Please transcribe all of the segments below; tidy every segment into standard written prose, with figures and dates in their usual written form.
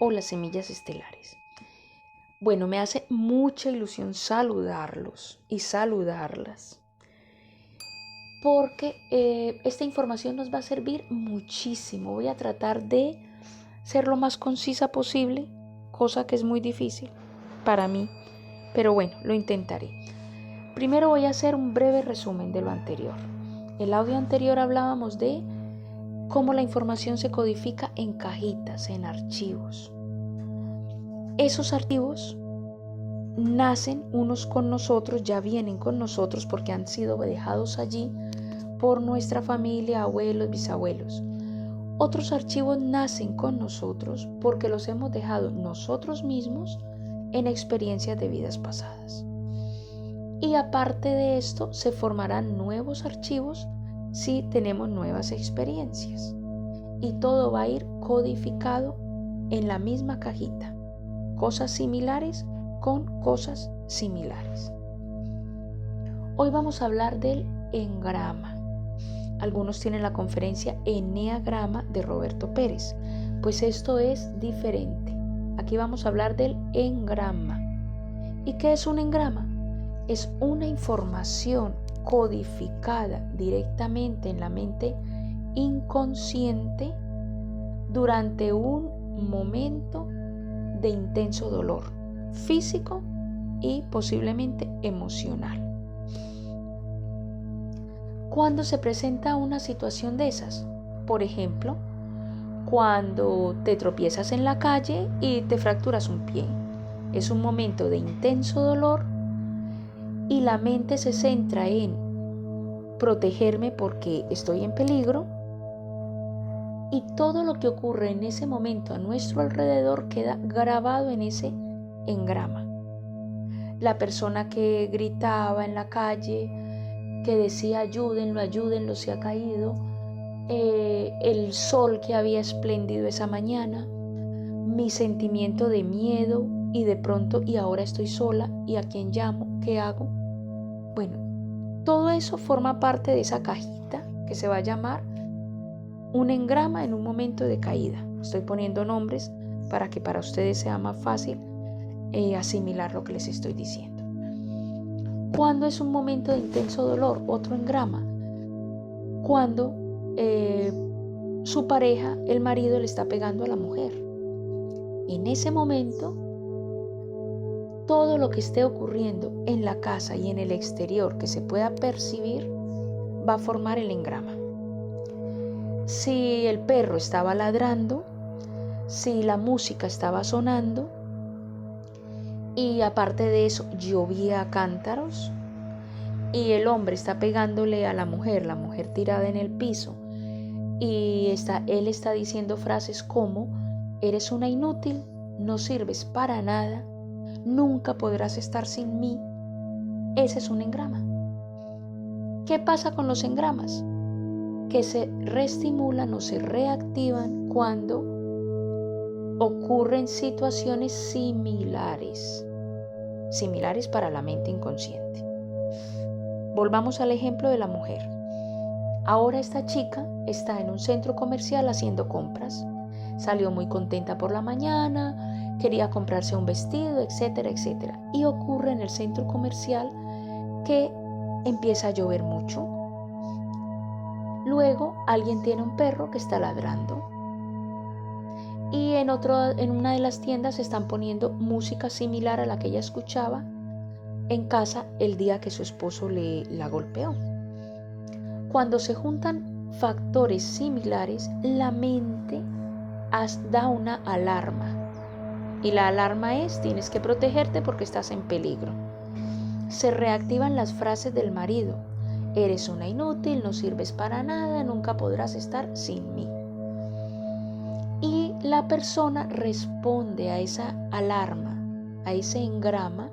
o las semillas estelares. Bueno, me hace mucha ilusión saludarlos y saludarlas, porque esta información nos va a servir muchísimo. Voy a tratar de ser lo más concisa posible, cosa que es muy difícil para mí, pero bueno, lo intentaré. Primero voy a hacer un breve resumen de lo anterior. El audio anterior hablábamos de cómo la información se codifica en cajitas, en archivos. Esos archivos nacen unos con nosotros, ya vienen con nosotros porque han sido dejados allí por nuestra familia, abuelos, bisabuelos. Otros archivos nacen con nosotros porque los hemos dejado nosotros mismos en experiencias de vidas pasadas. Y aparte de esto, se formarán nuevos archivos si tenemos nuevas experiencias. Y todo va a ir codificado en la misma cajita. Cosas similares con cosas similares. Hoy vamos a hablar del engrama. Algunos tienen la conferencia Eneagrama de Roberto Pérez. Pues esto es diferente. Aquí vamos a hablar del engrama. ¿Y qué es un engrama? Es una información codificada directamente en la mente inconsciente durante un momento de intenso dolor físico y posiblemente emocional. ¿Cuándo se presenta una situación de esas? Por ejemplo, cuando te tropiezas en la calle y te fracturas un pie. Es un momento de intenso dolor y la mente se centra en protegerme porque estoy en peligro, y todo lo que ocurre en ese momento a nuestro alrededor queda grabado en ese engrama. La persona que gritaba en la calle, que decía ayúdenlo, ayúdenlo, se ha caído, el sol que había espléndido esa mañana, mi sentimiento de miedo y de pronto y ahora estoy sola y a quién llamo, ¿qué hago? Bueno, todo eso forma parte de esa cajita que se va a llamar un engrama en un momento de caída. Estoy poniendo nombres para que para ustedes sea más fácil asimilar lo que les estoy diciendo. ¿Cuándo es un momento de intenso dolor? Otro engrama. Cuando su pareja, el marido, le está pegando a la mujer. En ese momento, todo lo que esté ocurriendo en la casa y en el exterior que se pueda percibir va a formar el engrama. Si el perro estaba ladrando, si la música estaba sonando y aparte de eso llovía a cántaros y el hombre está pegándole a la mujer tirada en el piso y él está diciendo frases como eres una inútil, no sirves para nada, nunca podrás estar sin mí. Ese es un engrama. ¿Qué pasa con los engramas? Que se reestimulan o se reactivan cuando ocurren situaciones similares para la mente inconsciente. Volvamos al ejemplo de la mujer. Ahora esta chica está en un centro comercial haciendo compras. Salió muy contenta por la mañana, quería comprarse un vestido, etcétera, etcétera. Y ocurre en el centro comercial que empieza a llover mucho. Luego alguien tiene un perro que está ladrando. Y en una de las tiendas están poniendo música similar a la que ella escuchaba en casa el día que su esposo la golpeó. Cuando se juntan factores similares, la mente da una alarma. Y la alarma es: tienes que protegerte porque estás en peligro. Se reactivan las frases del marido: eres una inútil, no sirves para nada, nunca podrás estar sin mí. Y la persona responde a esa alarma, a ese engrama,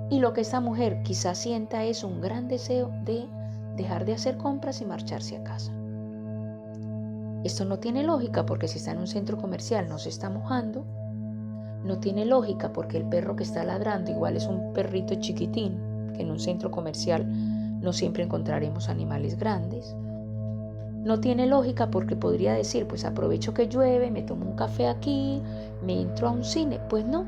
y lo que esta mujer quizás sienta es un gran deseo de dejar de hacer compras y marcharse a casa. Esto no tiene lógica porque si está en un centro comercial no se está mojando. No tiene lógica porque el perro que está ladrando igual es un perrito chiquitín, que en un centro comercial no siempre encontraremos animales grandes. No tiene lógica porque podría decir, pues aprovecho que llueve, me tomo un café aquí, me entro a un cine. Pues no,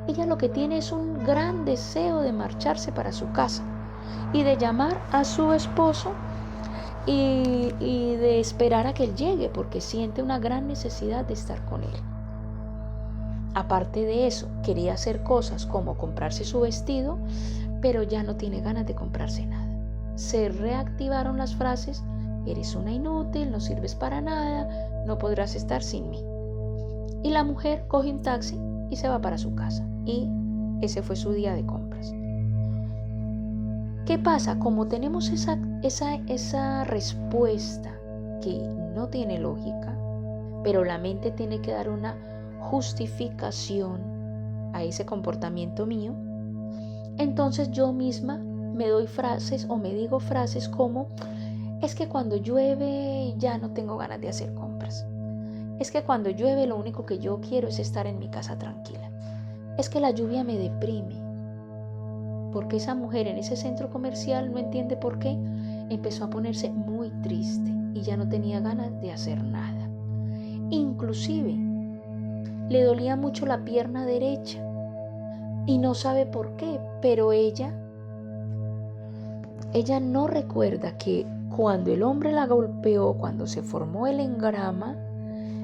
ella lo que tiene es un gran deseo de marcharse para su casa y de llamar a su esposo y de esperar a que él llegue porque siente una gran necesidad de estar con él. Aparte de eso, quería hacer cosas como comprarse su vestido, pero ya no tiene ganas de comprarse nada. Se reactivaron las frases: eres una inútil, no sirves para nada, no podrás estar sin mí. Y la mujer coge un taxi y se va para su casa. Y ese fue su día de compras. ¿Qué pasa? Como tenemos esa respuesta que no tiene lógica, pero la mente tiene que dar una justificación a ese comportamiento mío, entonces yo misma me doy frases o me digo frases como: es que cuando llueve ya no tengo ganas de hacer compras. Es que cuando llueve lo único que yo quiero es estar en mi casa tranquila. Es que la lluvia me deprime. Porque esa mujer en ese centro comercial, no entiende por qué, empezó a ponerse muy triste y ya no tenía ganas de hacer nada. Inclusive le dolía mucho la pierna derecha y no sabe por qué, pero ella no recuerda que cuando el hombre la golpeó, cuando se formó el engrama,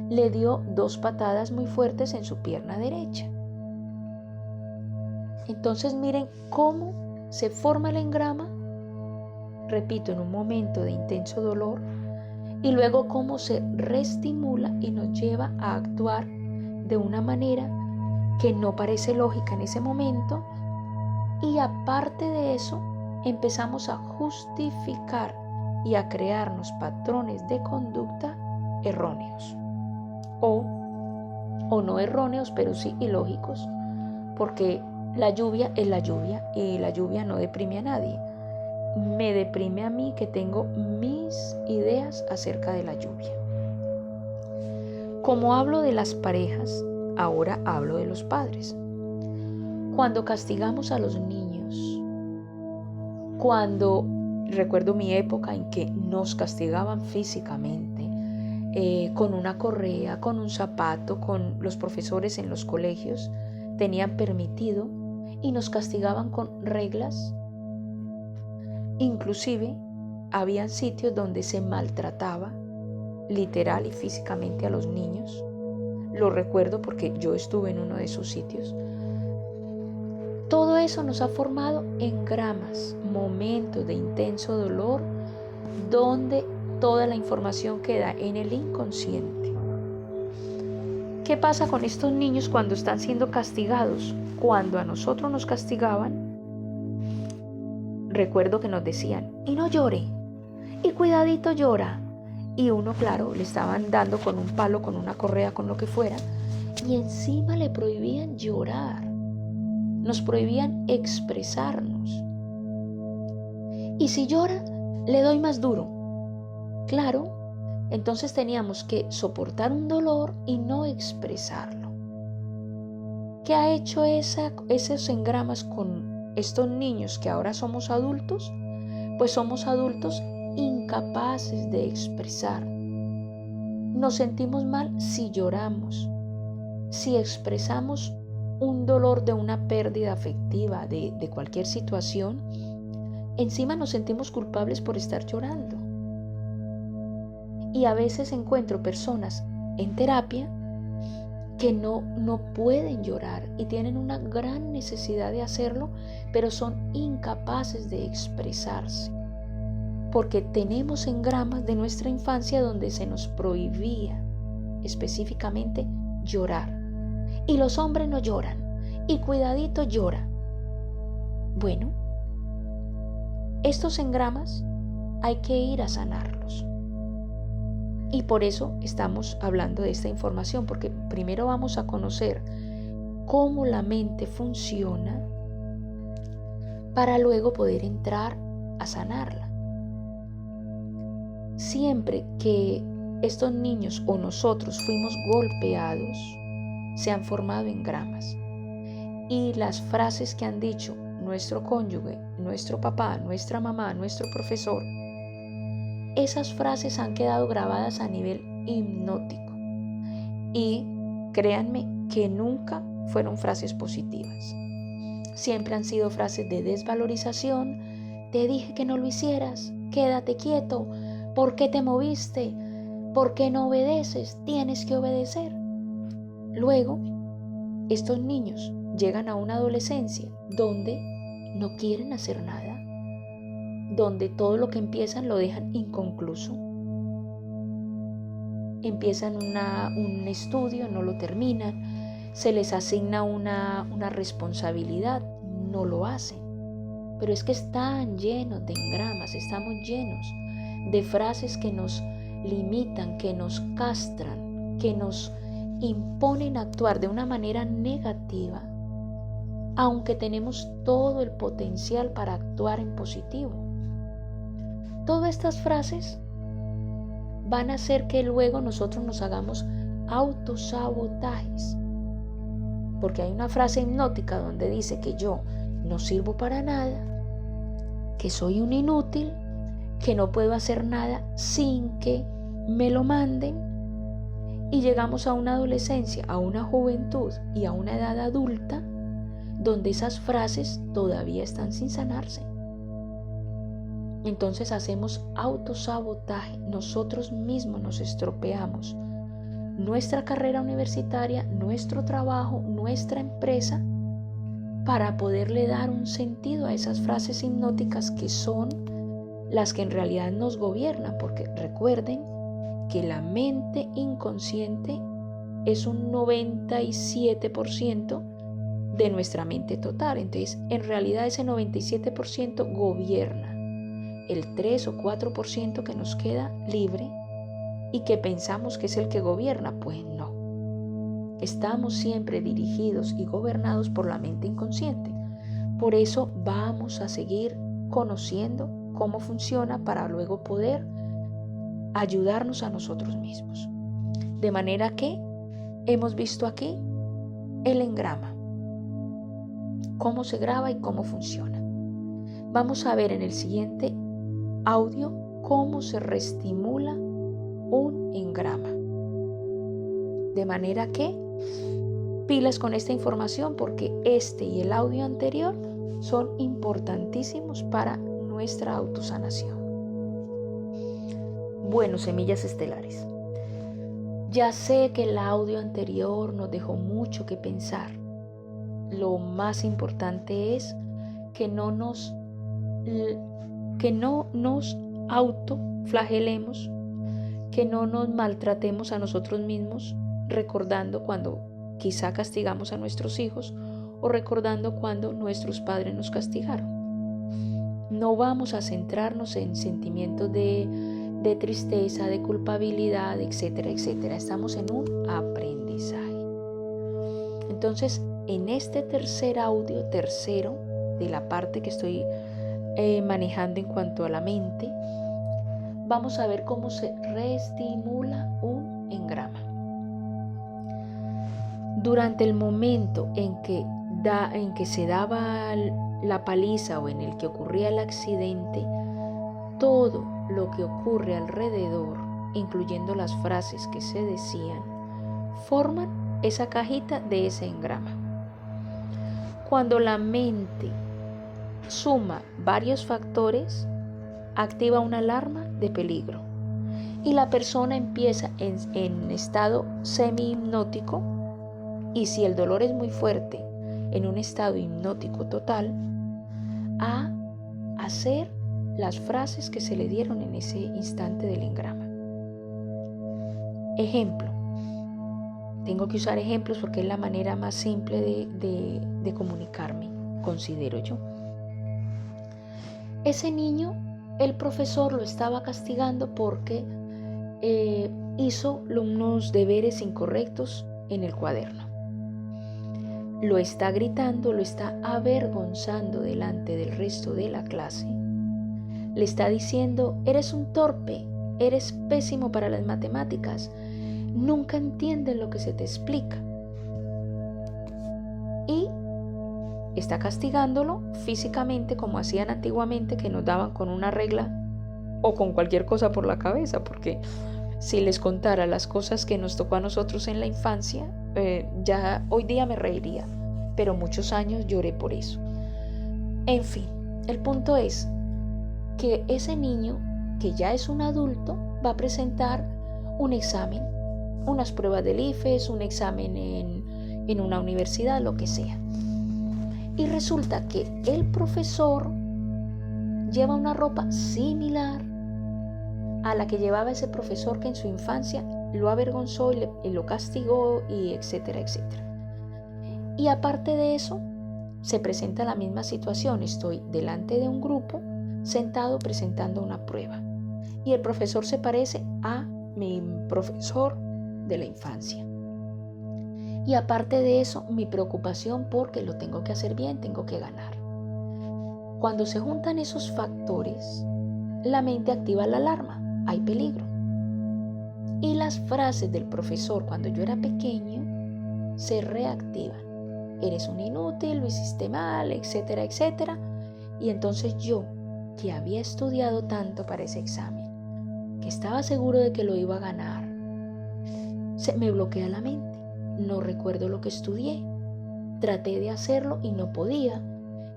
le dio 2 patadas muy fuertes en su pierna derecha. Entonces miren cómo se forma el engrama, repito, en un momento de intenso dolor, y luego cómo se reestimula y nos lleva a actuar de una manera que no parece lógica en ese momento, y aparte de eso empezamos a justificar y a crearnos patrones de conducta erróneos o no erróneos, pero sí ilógicos, porque la lluvia es la lluvia y la lluvia no deprime a nadie. Me deprime a mí que tengo mis ideas acerca de la lluvia. Como hablo de las parejas, ahora hablo de los padres. Cuando castigamos a los niños, recuerdo mi época en que nos castigaban físicamente, con una correa, con un zapato, con los profesores en los colegios tenían permitido y nos castigaban con reglas. Inclusive habían sitios donde se maltrataba literal y físicamente a los niños. Lo recuerdo porque yo estuve en uno de esos sitios. Todo eso nos ha formado engramas, momentos de intenso dolor, donde toda la información queda en el inconsciente. ¿Qué pasa con estos niños cuando están siendo castigados? Cuando a nosotros nos castigaban, recuerdo que nos decían: y no llore, y cuidadito llora. Y uno, claro, le estaban dando con un palo, con una correa, con lo que fuera, y encima le prohibían llorar, nos prohibían expresarnos. Y si llora, le doy más duro. Claro, entonces teníamos que soportar un dolor y no expresarlo. ¿Qué ha hecho esos engramas con estos niños que ahora somos adultos? Pues somos adultos incapaces de expresar. Nos sentimos mal si lloramos, si expresamos un dolor de una pérdida afectiva, de cualquier situación. Encima nos sentimos culpables por estar llorando. Y a veces encuentro personas en terapia que no pueden llorar y tienen una gran necesidad de hacerlo, pero son incapaces de expresarse, porque tenemos engramas de nuestra infancia donde se nos prohibía específicamente llorar. Y los hombres no lloran, y cuidadito llora. Bueno, estos engramas hay que ir a sanarlos. Y por eso estamos hablando de esta información, porque primero vamos a conocer cómo la mente funciona para luego poder entrar a sanarla. Siempre que estos niños o nosotros fuimos golpeados, se han formado engramas. Y las frases que han dicho nuestro cónyuge, nuestro papá, nuestra mamá, nuestro profesor, esas frases han quedado grabadas a nivel hipnótico y créanme que nunca fueron frases positivas. Siempre han sido frases de desvalorización. Te dije que no lo hicieras, quédate quieto, ¿por qué te moviste? ¿Por qué no obedeces? Tienes que obedecer. Luego, estos niños llegan a una adolescencia donde no quieren hacer nada, donde todo lo que empiezan lo dejan inconcluso. Empiezan un estudio, no lo terminan, se les asigna una responsabilidad, no lo hacen. Pero es que están llenos de engramas, estamos llenos de frases que nos limitan, que nos castran, que nos imponen a actuar de una manera negativa, aunque tenemos todo el potencial para actuar en positivo. Todas estas frases van a hacer que luego nosotros nos hagamos autosabotajes, porque hay una frase hipnótica donde dice que yo no sirvo para nada, que soy un inútil, que no puedo hacer nada sin que me lo manden, y llegamos a una adolescencia, a una juventud y a una edad adulta donde esas frases todavía están sin sanarse. Entonces hacemos autosabotaje, nosotros mismos nos estropeamos nuestra carrera universitaria, nuestro trabajo, nuestra empresa, para poderle dar un sentido a esas frases hipnóticas que son las que en realidad nos gobiernan, porque recuerden que la mente inconsciente es un 97% de nuestra mente total. Entonces, en realidad ese 97% gobierna el 3 o 4% que nos queda libre y que pensamos que es el que gobierna. Pues no. Estamos siempre dirigidos y gobernados por la mente inconsciente. Por eso vamos a seguir conociendo cómo funciona para luego poder ayudarnos a nosotros mismos. De manera que hemos visto aquí el engrama, cómo se graba y cómo funciona. Vamos a ver en el siguiente audio cómo se reestimula un engrama. De manera que pilas con esta información, porque este y el audio anterior son importantísimos para nuestra autosanación. Bueno, semillas estelares, ya sé que el audio anterior nos dejó mucho que pensar. Lo más importante es que no nos autoflagelemos, que no nos maltratemos a nosotros mismos, recordando cuando quizá castigamos a nuestros hijos o recordando cuando nuestros padres nos castigaron. No vamos a centrarnos en sentimientos de tristeza, de culpabilidad, etcétera, etcétera. Estamos en un aprendizaje. Entonces, en este tercer audio, de la parte que estoy manejando en cuanto a la mente, vamos a ver cómo se reestimula un engrama. Durante el momento en que se daba la paliza o en el que ocurría el accidente, todo lo que ocurre alrededor, incluyendo las frases que se decían, forman esa cajita de ese engrama. Cuando la mente suma varios factores, activa una alarma de peligro y la persona empieza en estado semi-hipnótico, y si el dolor es muy fuerte, en un estado hipnótico total, a hacer las frases que se le dieron en ese instante del engrama. Ejemplo. Tengo que usar ejemplos porque es la manera más simple de comunicarme, considero yo. Ese niño, el profesor lo estaba castigando porque hizo unos deberes incorrectos en el cuaderno. Lo está gritando, lo está avergonzando delante del resto de la clase. Le está diciendo: eres un torpe, eres pésimo para las matemáticas, nunca entiendes lo que se te explica. Y está castigándolo físicamente, como hacían antiguamente, que nos daban con una regla o con cualquier cosa por la cabeza, porque si les contara las cosas que nos tocó a nosotros en la infancia, ya hoy día me reiría, pero muchos años lloré por eso. En fin, el punto es que ese niño, que ya es un adulto, va a presentar un examen, unas pruebas del IFES, un examen en una universidad, lo que sea. Y resulta que el profesor lleva una ropa similar a la que llevaba ese profesor que en su infancia lo avergonzó y lo castigó, y etcétera, etcétera. Y aparte de eso, se presenta la misma situación. Estoy delante de un grupo, sentado presentando una prueba. Y el profesor se parece a mi profesor de la infancia. Y aparte de eso, mi preocupación porque lo tengo que hacer bien, tengo que ganar. Cuando se juntan esos factores, la mente activa la alarma. Hay peligro. Y las frases del profesor cuando yo era pequeño se reactivan. Eres un inútil, lo hiciste mal, etcétera, etcétera. Y entonces yo, que había estudiado tanto para ese examen, que estaba seguro de que lo iba a ganar, se me bloquea la mente. No recuerdo lo que estudié. Traté de hacerlo y no podía.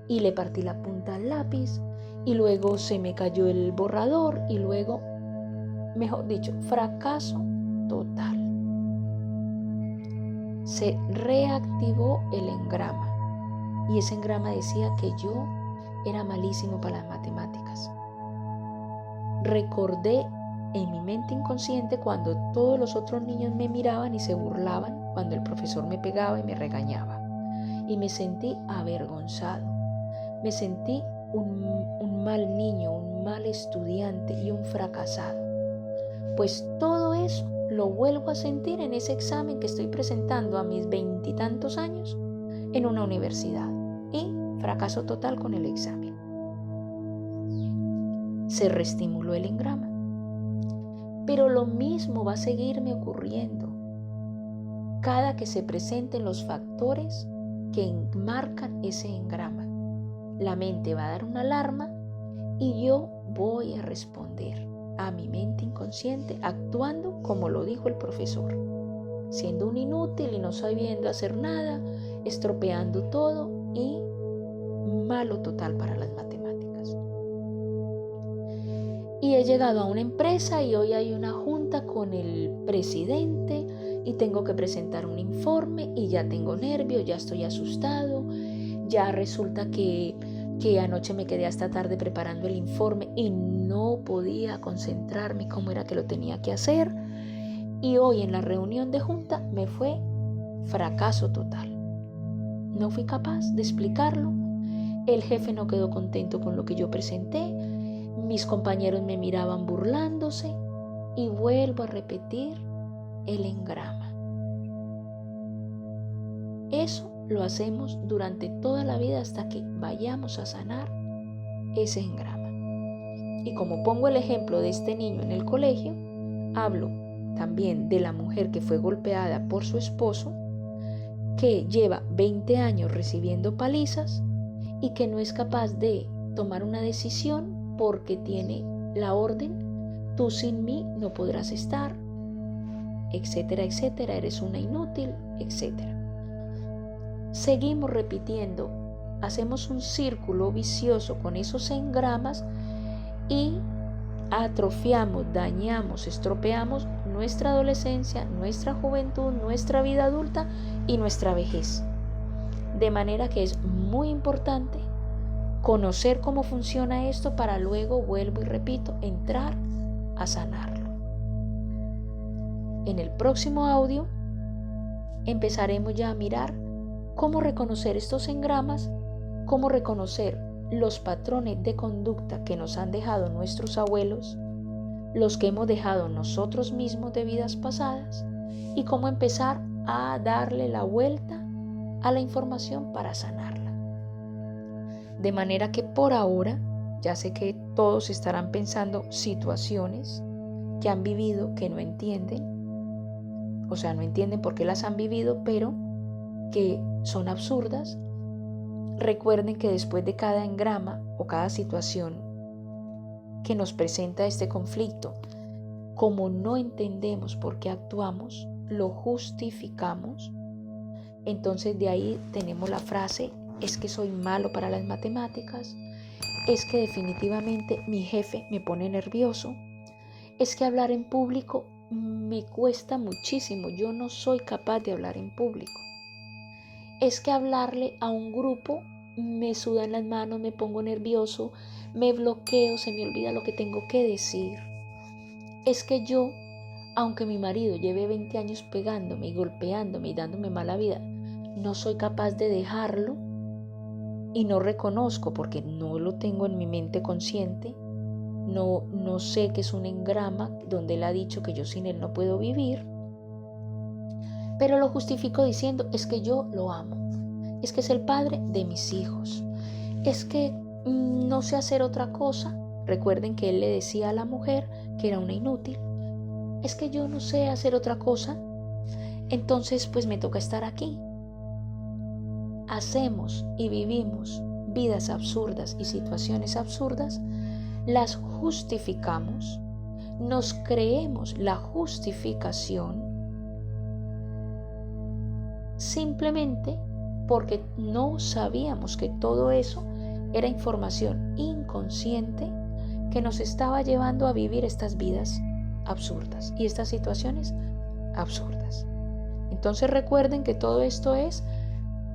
Y le partí la punta al lápiz. Y luego se me cayó el borrador. Y luego, mejor dicho, fracaso total. Se reactivó el engrama. Y ese engrama decía que yo era malísimo para las matemáticas. Recordé en mi mente inconsciente cuando todos los otros niños me miraban y se burlaban cuando el profesor me pegaba y me regañaba. Y me sentí avergonzado. Me sentí un mal niño, un mal estudiante y un fracasado. Pues todo eso lo vuelvo a sentir en ese examen que estoy presentando a mis 20 y tantos años en una universidad. Y fracaso total con el examen. Se reestimuló el engrama. Pero lo mismo va a seguirme ocurriendo cada que se presenten los factores que enmarcan ese engrama. La mente va a dar una alarma y yo voy a responder a mi mente inconsciente actuando como lo dijo el profesor, siendo un inútil y no sabiendo hacer nada, estropeando todo y malo total para las matemáticas. Y he llegado a una empresa y hoy hay una junta con el presidente y tengo que presentar un informe y ya tengo nervios, ya estoy asustado, ya resulta que anoche me quedé hasta tarde preparando el informe y no podía concentrarme cómo era que lo tenía que hacer. Y hoy en la reunión de junta me fue fracaso total. No fui capaz de explicarlo. El jefe no quedó contento con lo que yo presenté. Mis compañeros me miraban burlándose y vuelvo a repetir el engrama. Eso lo hacemos durante toda la vida hasta que vayamos a sanar ese engrama. Y como pongo el ejemplo de este niño en el colegio, hablo también de la mujer que fue golpeada por su esposo, que lleva 20 años recibiendo palizas y que no es capaz de tomar una decisión porque tiene la orden, tú sin mí no podrás estar, etcétera, etcétera, eres una inútil, etcétera. Seguimos repitiendo, hacemos un círculo vicioso con esos engramas y atrofiamos, dañamos, estropeamos nuestra adolescencia, nuestra juventud, nuestra vida adulta y nuestra vejez. De manera que es muy importante conocer cómo funciona esto para luego, vuelvo y repito, entrar a sanarlo. En el próximo audio empezaremos ya a mirar cómo reconocer estos engramas, cómo reconocer los patrones de conducta que nos han dejado nuestros abuelos, los que hemos dejado nosotros mismos de vidas pasadas y cómo empezar a darle la vuelta a la información para sanarla. De manera que por ahora, ya sé que todos estarán pensando situaciones que han vivido que no entienden, o sea, no entienden por qué las han vivido, pero que son absurdas. Recuerden que después de cada engrama o cada situación que nos presenta este conflicto. Como no entendemos por qué actuamos, lo justificamos. Entonces de ahí tenemos la frase, es que soy malo para las matemáticas, es que definitivamente mi jefe me pone nervioso, es que hablar en público me cuesta muchísimo, yo no soy capaz de hablar en público. Es que hablarle a un grupo me sudan las manos, me pongo nervioso, me bloqueo, se me olvida lo que tengo que decir. Es que yo, aunque mi marido lleve 20 años pegándome y golpeándome y dándome mala vida, no soy capaz de dejarlo y no reconozco porque no lo tengo en mi mente consciente. No sé que es un engrama donde él ha dicho que yo sin él no puedo vivir, pero lo justifico diciendo, es que yo lo amo, es que es el padre de mis hijos, es que no sé hacer otra cosa. Recuerden que él le decía a la mujer que era una inútil, es que yo no sé hacer otra cosa, entonces pues me toca estar aquí. Hacemos y vivimos vidas absurdas y situaciones absurdas, las justificamos, nos creemos la justificación simplemente porque no sabíamos que todo eso era información inconsciente que nos estaba llevando a vivir estas vidas absurdas y estas situaciones absurdas. Entonces recuerden que todo esto es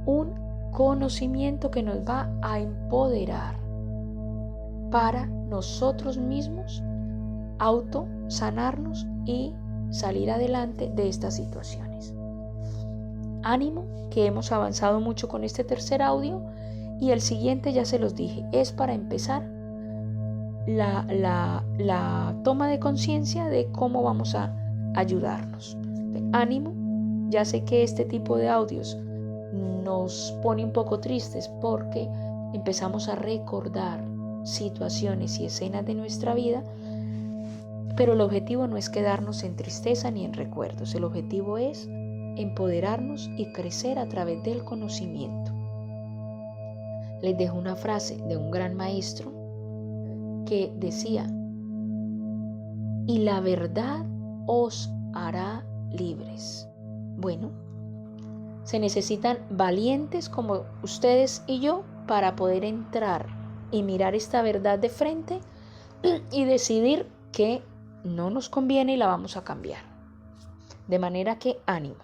un conocimiento que nos va a empoderar para nosotros mismos autosanarnos y salir adelante de estas situaciones. Ánimo, que hemos avanzado mucho con este tercer audio y el siguiente, ya se los dije, es para empezar la toma de conciencia de cómo vamos a ayudarnos. Ánimo, ya sé que este tipo de audios nos pone un poco tristes porque empezamos a recordar situaciones y escenas de nuestra vida, pero el objetivo no es quedarnos en tristeza ni en recuerdos, el objetivo es empoderarnos y crecer a través del conocimiento. Les dejo una frase de un gran maestro que decía, y la verdad os hará libres. Bueno, se necesitan valientes como ustedes y yo para poder entrar y mirar esta verdad de frente y decidir que no nos conviene y la vamos a cambiar. De manera que ánimo.